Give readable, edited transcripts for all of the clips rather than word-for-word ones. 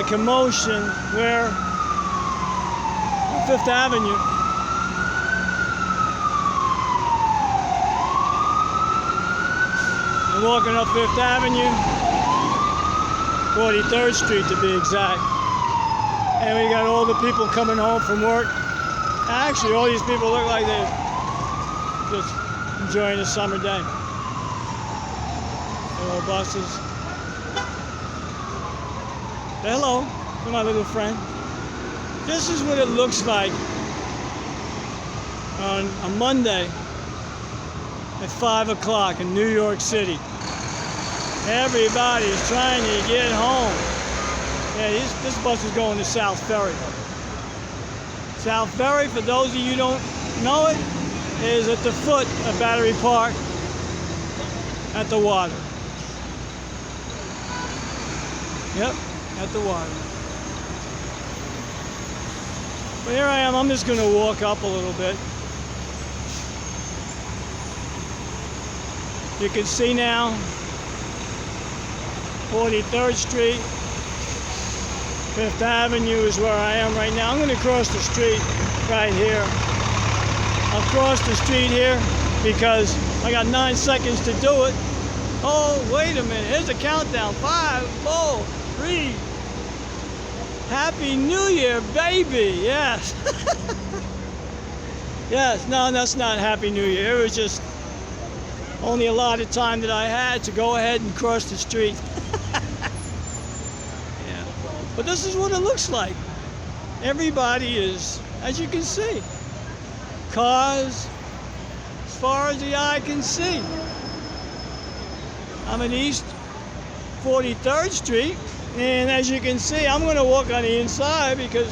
a commotion where on Fifth Avenue. I'm walking up Fifth Avenue, 43rd Street to be exact. And we got all the people coming home from work. Actually, all these people look like they're just enjoying the summer day. Little buses. Say hello to my little friend. This is what it looks like on a Monday at 5 o'clock in New York City. Everybody's trying to get home. Yeah, this bus is going to South Ferry. South Ferry, for those of you who don't know it, is at the foot of Battery Park at the water. Yep, at the water. But here I am, I'm just going to walk up a little bit. You can see now 43rd Street, Fifth Avenue is where I am right now. I'm going to cross the street right here. I'll cross the street here because I got 9 seconds to do it. Oh, wait a minute. Here's the countdown. 5, 4, 3. Happy New Year, baby. Yes. Yes. No, that's not Happy New Year. It was just only a lot of time that I had to go ahead and cross the street. Yeah. But this is what it looks like. Everybody is, as you can see, cars as far as the eye can see. I'm in East 43rd Street, and as you can see, I'm going to walk on the inside because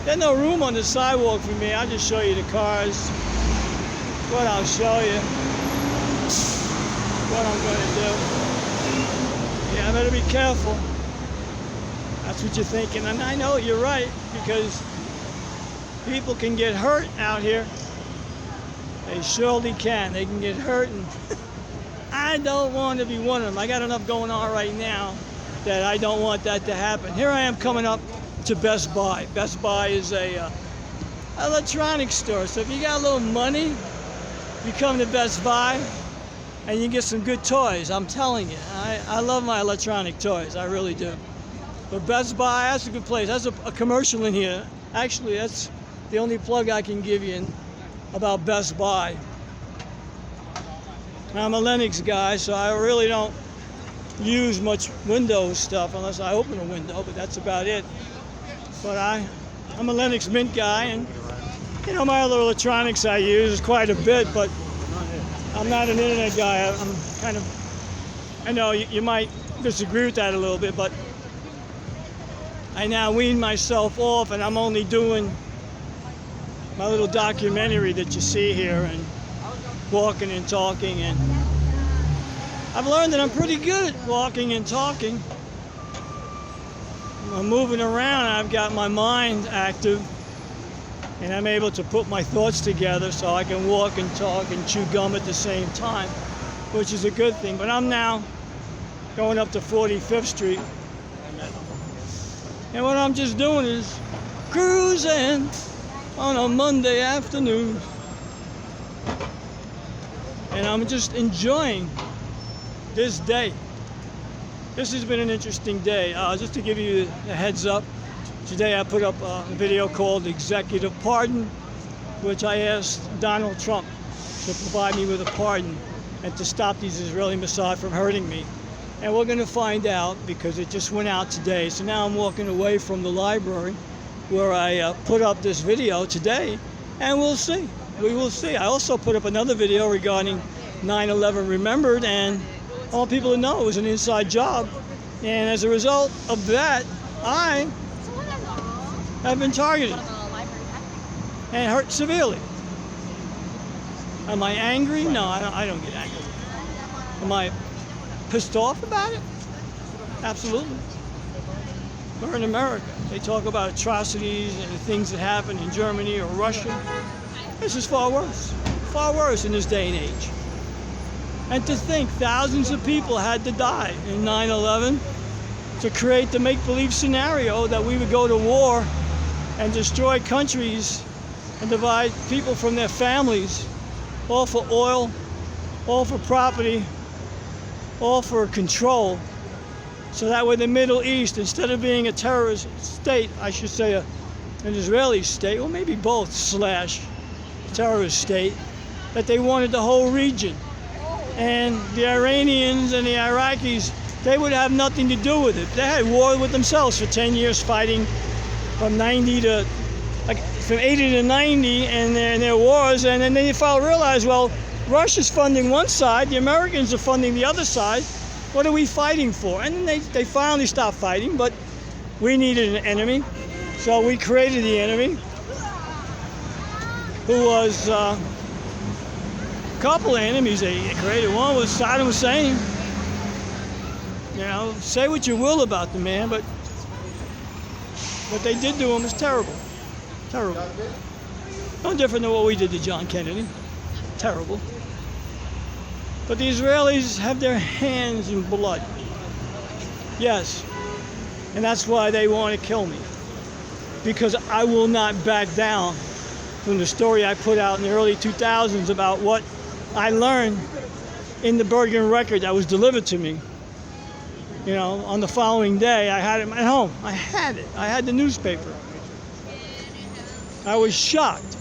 there's no room on the sidewalk for me. I'll just show you the cars. What I'll show you. What I'm going to do. Yeah, I better be careful. That's what you're thinking, and I know you're right because people can get hurt out here. They surely can. They can get hurt, and I don't want to be one of them. I got enough going on right now that I don't want that to happen. Here I am coming up to Best Buy. Best Buy is a electronics store. So if you got a little money, you come to Best Buy and you get some good toys. I'm telling you, I love my electronic toys. I really do. But Best Buy, that's a good place. That's a commercial in here. Actually, that's the only plug I can give you about Best Buy. I'm a Linux guy, so I really don't use much Windows stuff unless I open a window, but that's about it. But I'm a Linux Mint guy, and you know, my other electronics I use is quite a bit, but I'm not an internet guy. I'm kind of, I know you might disagree with that a little bit, but I now wean myself off, and I'm only doing my little documentary that you see here and walking and talking, and I've learned that I'm pretty good at walking and talking. I'm moving around, I've got my mind active, and I'm able to put my thoughts together so I can walk and talk and chew gum at the same time, which is a good thing. But I'm now going up to 45th Street, and what I'm just doing is cruising on a Monday afternoon, and I'm just enjoying this day. This has been an interesting day. Just to give you a heads up, today I put up a video called Executive Pardon, which I asked Donald Trump to provide me with a pardon and to stop these Israeli Mossad from hurting me. And we're going to find out because it just went out today. So now I'm walking away from the library where I put up this video today, and we'll see. We will see. I also put up another video regarding 9/11 Remembered, and I want people to know it was an inside job. And as a result of that, I have been targeted and hurt severely. Am I angry? No, I don't get angry. Am I pissed off about it? Absolutely. We're in America. They talk about atrocities and the things that happen in Germany or Russia. This is far worse in this day and age. And to think thousands of people had to die in 9/11 to create the make-believe scenario that we would go to war and destroy countries and divide people from their families, all for oil, all for property, all for control. So that way the Middle East, instead of being a terrorist state, I should say an Israeli state, or maybe both / terrorist state, that they wanted the whole region. And the Iranians and the Iraqis, they would have nothing to do with it. They had war with themselves for 10 years, fighting from 80 to 90 and their wars. And then they finally realized, well, Russia's funding one side, the Americans are funding the other side. What are we fighting for? And then they finally stopped fighting, but we needed an enemy. So we created the enemy, who was a couple of enemies they created. One was Saddam Hussein. You know, say what you will about the man, but what they did to him was terrible. Terrible. No different than what we did to John Kennedy. Terrible. But the Israelis have their hands in blood. Yes. And that's why they want to kill me. Because I will not back down from the story I put out in the early 2000s about what I learned in the Bergen record that was delivered to me. You know, on the following day, I had it at home. I had it. I had the newspaper. I was shocked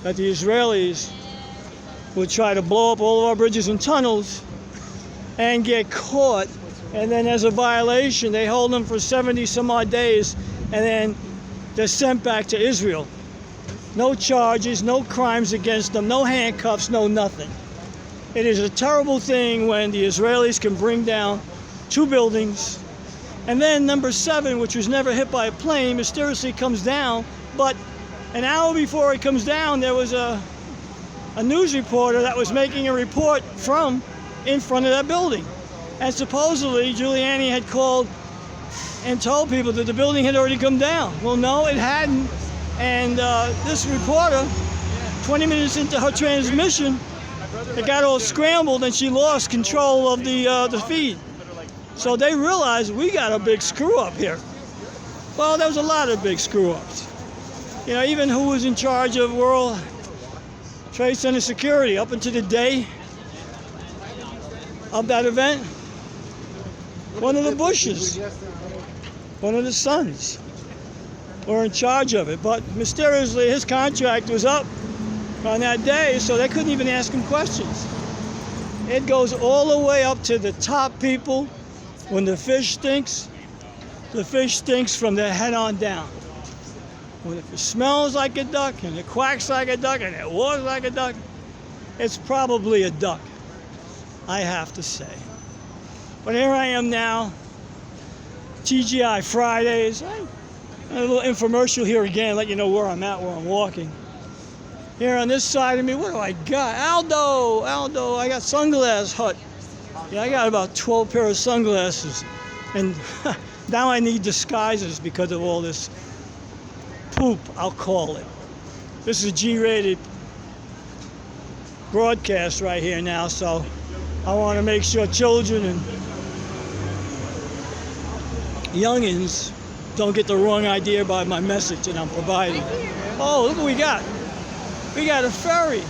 that the Israelis would try to blow up all of our bridges and tunnels and get caught. And then as a violation, they hold them for 70 some odd days and then they're sent back to Israel. No charges, no crimes against them, no handcuffs, no nothing. It is a terrible thing when the Israelis can bring down 2 buildings, and then number 7, which was never hit by a plane, mysteriously comes down. But an hour before it comes down, there was a news reporter that was making a report from in front of that building. And supposedly Giuliani had called and told people that the building had already come down. Well, no, it hadn't. And this reporter, 20 minutes into her transmission, it got all scrambled and she lost control of the feed. So they realized we got a big screw up here. Well, there was a lot of big screw ups. You know, even who was in charge of World Trade Center security up until the day of that event? One of the Bushes, one of the sons were in charge of it. But mysteriously, his contract was up on that day, so they couldn't even ask him questions. It goes all the way up to the top people. When the fish stinks from their head on down. When it smells like a duck, and it quacks like a duck, and it walks like a duck, it's probably a duck, I have to say. But here I am now, TGI Fridays. A little infomercial here again, let you know where I'm at, where I'm walking. Here on this side of me, what do I got? Aldo, I got Sunglass Hut. Yeah, I got about 12 pair of sunglasses. And now I need disguises because of all this poop, I'll call it. This is a G-rated broadcast right here now, so I want to make sure children and youngins don't get the wrong idea about my message that I'm providing. Oh, look what we got. We got a ferry.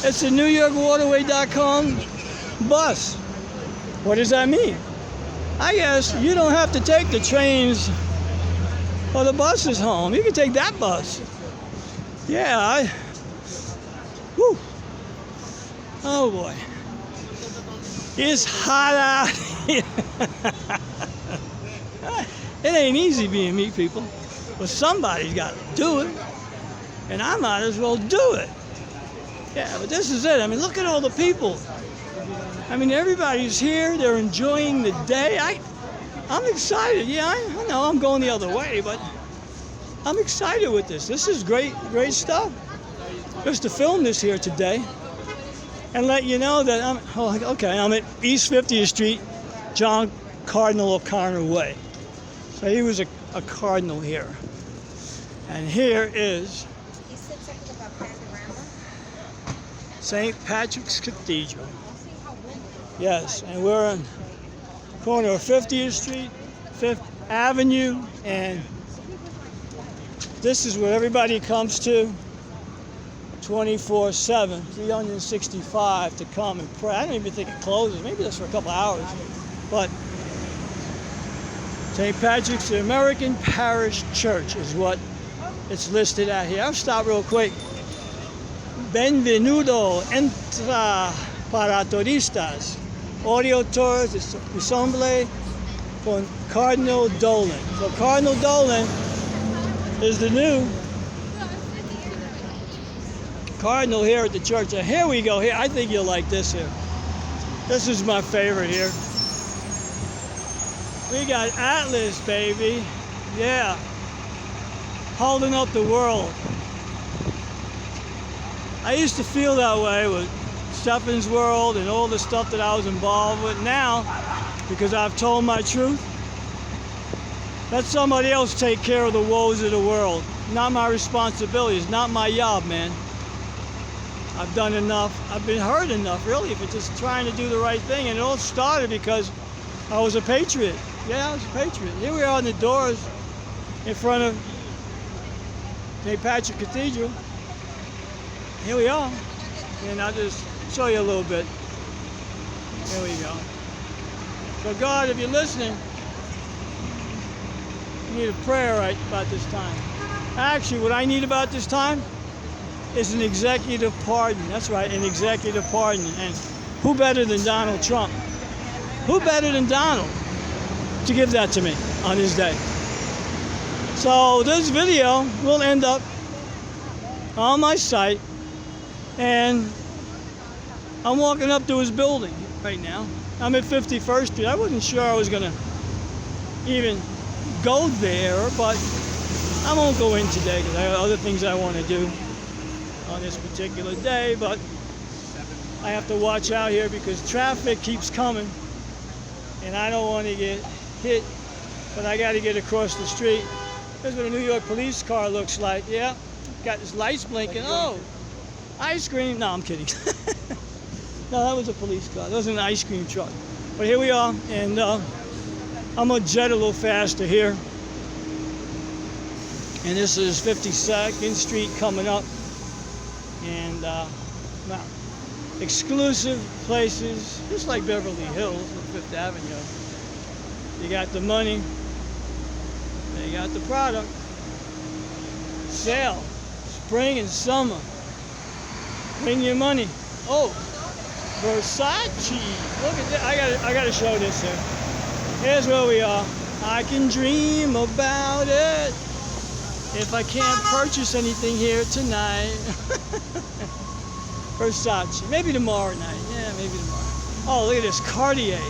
It's a NewYorkWaterway.com bus. What does that mean? I guess you don't have to take the trains or the buses home. You can take that bus. Yeah, whew. Oh boy. It's hot out here. It ain't easy being meat people, but somebody's got to do it. And I might as well do it. Yeah, but this is it. I mean, look at all the people. I mean, everybody's here. They're enjoying the day. I'm excited. Yeah, I know I'm going the other way, but I'm excited with this. This is great stuff. Just to film this here today and let you know that I'm at East 50th Street, John Cardinal O'Connor Way. So he was a cardinal here. And here is St. Patrick's Cathedral. Yes, and we're corner of 50th Street, 5th Avenue, and this is where everybody comes to 24/7, 365 to come and pray. I don't even think it closes, maybe just for a couple hours. But St. Patrick's American Parish Church is what it's listed at here. I'll stop real quick. Benvenuto, entra para turistas. Audio tours, ensemble con Cardinal Dolan. So Cardinal Dolan is the new Cardinal here at the church. And here we go. Here, I think you'll like this here. This is my favorite here. We got Atlas, baby. Yeah. Holding up the world. I used to feel that way with Stephen's World and all the stuff that I was involved with. Now, because I've told my truth, let somebody else take care of the woes of the world. Not my responsibility. It's not my job, man. I've done enough. I've been hurt enough, really, for just trying to do the right thing. And it all started because I was a patriot. Yeah, I was a patriot. Here we are on the doors in front of St. Patrick Cathedral. Here we are. And I'll just show you a little bit. Here we go. So God, if you're listening, you need a prayer right about this time. Actually, what I need about this time is an executive pardon. That's right, an executive pardon. And who better than Donald Trump? Who better than Donald to give that to me on his day? So this video will end up on my site, and I'm walking up to his building right now. I'm at 51st Street. I wasn't sure I was going to even go there, but I won't go in today because I have other things I want to do on this particular day. But I have to watch out here because traffic keeps coming, and I don't want to get hit, but I got to get across the street. Here's what a New York police car looks like. Yeah, got his lights blinking. Oh, ice cream. No, I'm kidding. No, that was a police car. That was an ice cream truck. But here we are, and I'm going to jet a little faster here. And this is 52nd Street coming up. And now, exclusive places, just like Beverly Hills and 5th Avenue. You got the money, you got the product. Sale, spring and summer. Bring your money. Oh, Versace. Look at that. I gotta show this here. Here's where we are. I can dream about it if I can't purchase anything here tonight. Versace. Maybe tomorrow night. Yeah, maybe tomorrow. Oh, look at this Cartier.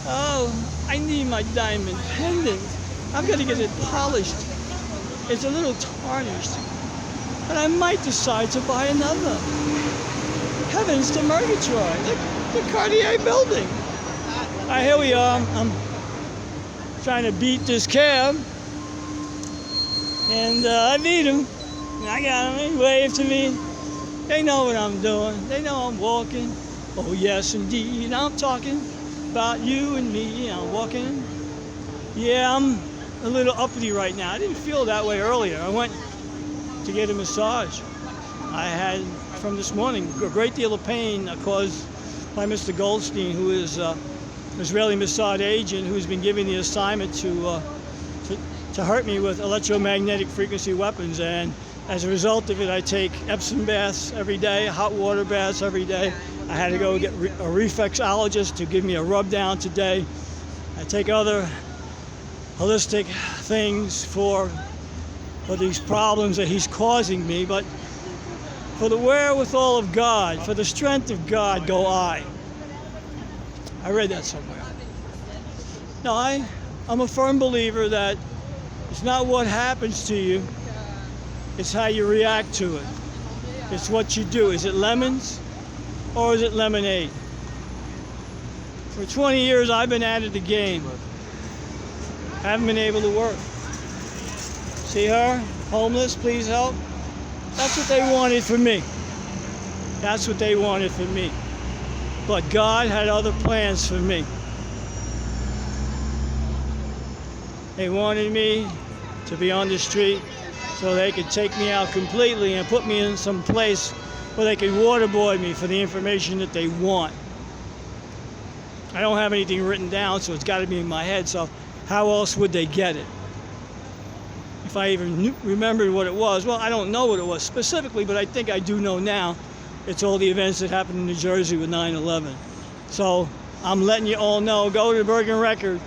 Oh, I need my diamond pendant. I've got to get it polished. It's a little tarnished. But I might decide to buy another. Heavens to Murgatroyd. Look, the Cartier building. All right, here we are. I'm trying to beat this cab. And I beat him. I got him. He waved to me. They know what I'm doing. They know I'm walking. Oh, yes, indeed. I'm talking about you and me. I'm walking. Yeah, I'm a little uppity right now. I didn't feel that way earlier. I went to get a massage. I had, from this morning, a great deal of pain caused by Mr. Goldstein, who is an Israeli Mossad agent who's been given the assignment to hurt me with electromagnetic frequency weapons. And as a result of it, I take Epsom baths every day, hot water baths every day. I had to go get a reflexologist to give me a rub down today. I take other holistic things for these problems that he's causing me, but for the wherewithal of God, for the strength of God, go I. I read that somewhere. No, I'm a firm believer that it's not what happens to you, it's how you react to it. It's what you do. Is it lemons or is it lemonade? For 20 years, I've been out of the game. Haven't been able to work. See her? Homeless, please help. That's what they wanted for me. That's what they wanted for me. But God had other plans for me. They wanted me to be on the street so they could take me out completely and put me in some place where they could waterboard me for the information that they want. I don't have anything written down, so it's got to be in my head. So how else would they get it? If I even remembered what it was. Well, I don't know what it was specifically, but I think I do know now. It's all the events that happened in New Jersey with 9/11. So I'm letting you all know. Go to the Bergen Record,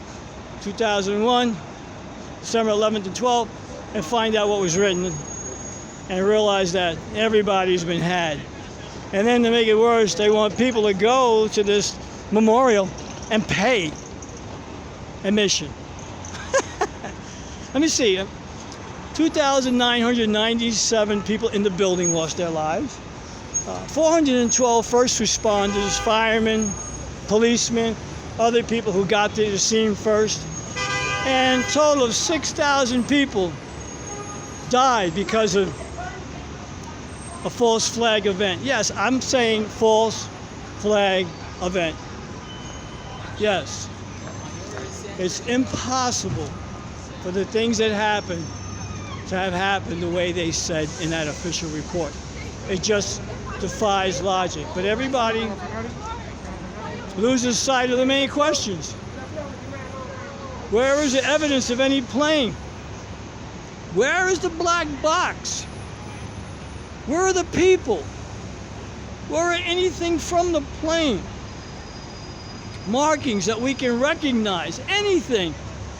2001, December 11th and 12th, and find out what was written, and realize that everybody's been had. And then to make it worse, they want people to go to this memorial and pay admission. Let me see. 2,997 people in the building lost their lives. 412 first responders, firemen, policemen, other people who got to the scene first. And a total of 6,000 people died because of a false flag event. Yes, I'm saying false flag event. Yes. It's impossible for the things that happened to have happened the way they said in that official report. It just defies logic. But everybody loses sight of the main questions. Where is the evidence of any plane? Where is the black box? Where are the people? Where are anything from the plane? Markings that we can recognize, anything.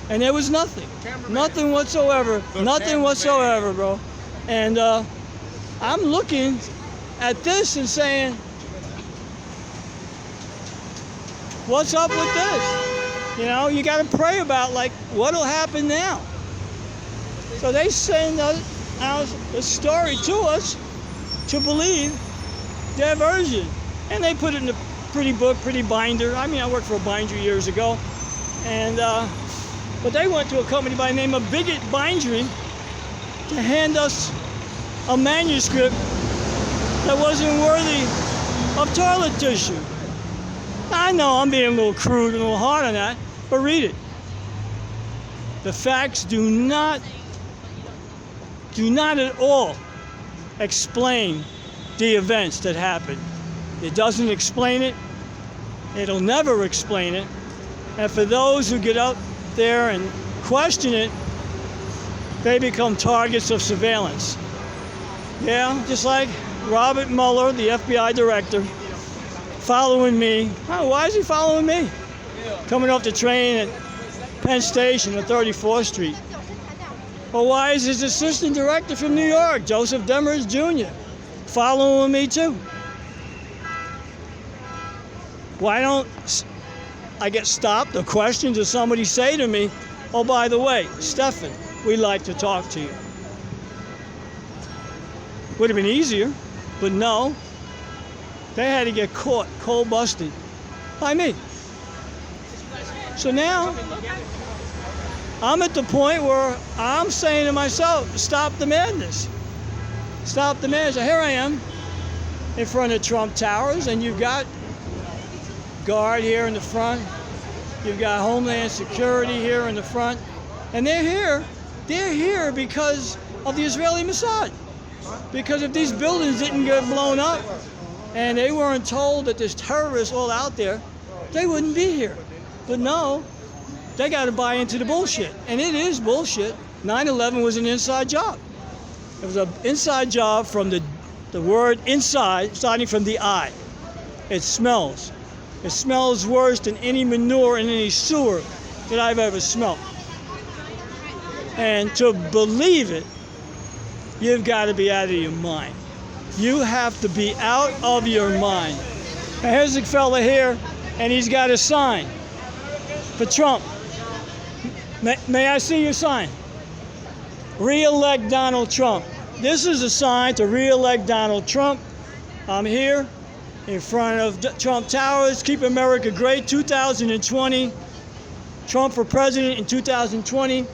And there was nothing. Nothing whatsoever. Nothing whatsoever, bro. And I'm looking at this and saying, what's up with this? You know, you got to pray about, like, what'll happen now? So they send out a story to us to believe their version. And they put it in a pretty book, pretty binder. I mean, I worked for a binder years ago. And, but they went to a company by the name of Bigot Bindering to hand us a manuscript that wasn't worthy of toilet tissue. I know I'm being a little crude and a little hard on that, but read it. The facts do not at all explain the events that happened. It doesn't explain it. It'll never explain it. And for those who get out there and question it, they become targets of surveillance. Yeah, just like Robert Mueller, the FBI director, following me. Oh, why is he following me? Coming off the train at Penn Station on 34th Street. Well, why is his assistant director from New York, Joseph Demers Jr., following me too? Why don't I get stopped or questioned or somebody say to me, oh, by the way, Stephan, we'd like to talk to you? Would have been easier, but no. They had to get caught, cold busted by me. So now I'm at the point where I'm saying to myself, stop the madness. Stop the madness. Here I am in front of Trump Towers, and you've got guard here in the front. You've got Homeland Security here in the front. And they're here. They're here because of the Israeli Mossad. Because if these buildings didn't get blown up and they weren't told that there's terrorists all out there, they wouldn't be here. But no, they got to buy into the bullshit. And it is bullshit. 9/11 was an inside job. It was an inside job from the word inside, starting from the I. It smells. It smells worse than any manure in any sewer that I've ever smelled. And to believe it, you've got to be out of your mind. You have to be out of your mind. Now here's a fella here, and he's got a sign for Trump. May I see your sign? Re-elect Donald Trump. This is a sign to re-elect Donald Trump. I'm here in front of Trump Towers. Keep America Great 2020. Trump for president in 2020.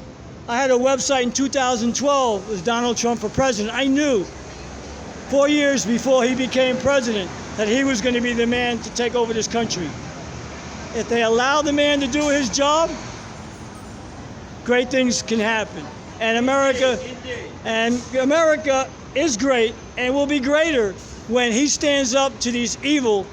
I had a website in 2012. It was Donald Trump for president. I knew 4 years before he became president that he was going to be the man to take over this country. If they allow the man to do his job, great things can happen. And America is great and will be greater when he stands up to these evil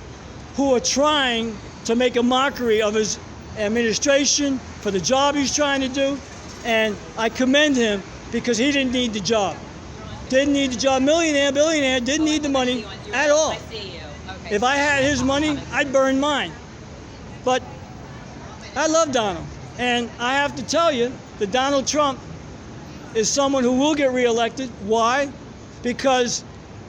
who are trying to make a mockery of his administration for the job he's trying to do. And I commend him because he didn't need the job. Didn't need the job. Millionaire, billionaire, didn't need the money at all. I see you. Okay. If I had his money, I'd burn mine. But I love Donald. And I have to tell you that Donald Trump is someone who will get reelected. Why? Because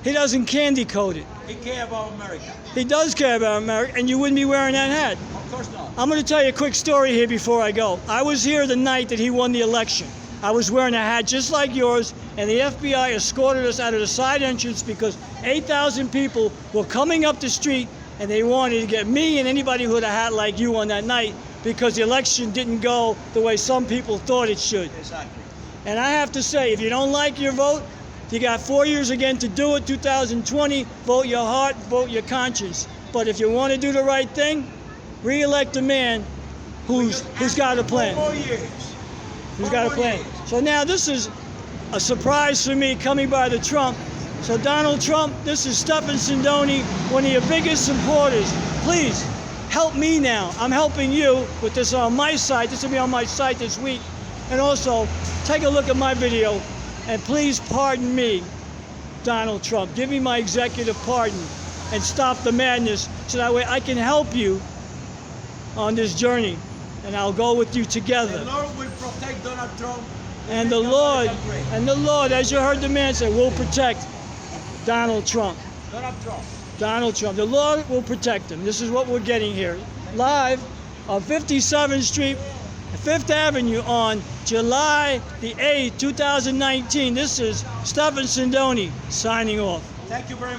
he doesn't candy coat it. He cares about America. He does care about America, and you wouldn't be wearing that hat. Of course not. I'm going to tell you a quick story here before I go. I was here the night that he won the election. I was wearing a hat just like yours, and the FBI escorted us out of the side entrance because 8,000 people were coming up the street, and they wanted to get me and anybody who had a hat like you on that night because the election didn't go the way some people thought it should. Exactly. And I have to say, if you don't like your vote, you got 4 years again to do it. 2020, vote your heart, vote your conscience. But if you want to do the right thing, re-elect a man who's got a plan. 4 more years. Who's got a plan. So now this is a surprise for me coming by the Trump. So Donald Trump, this is Stephan Sindoni, one of your biggest supporters. Please help me now. I'm helping you with this on my site. This will be on my site this week. And also, take a look at my video and please pardon me, Donald Trump. Give me my executive pardon and stop the madness so that way I can help you on this journey. And I'll go with you together. The Lord will protect Donald Trump. And the Lord, as you heard the man say, will protect Donald Trump. Donald Trump. The Lord will protect him. This is what we're getting here. Live on 57th Street, 5th Avenue on July the 8th, 2019. This is Stephan Sindoni signing off. Thank you very much.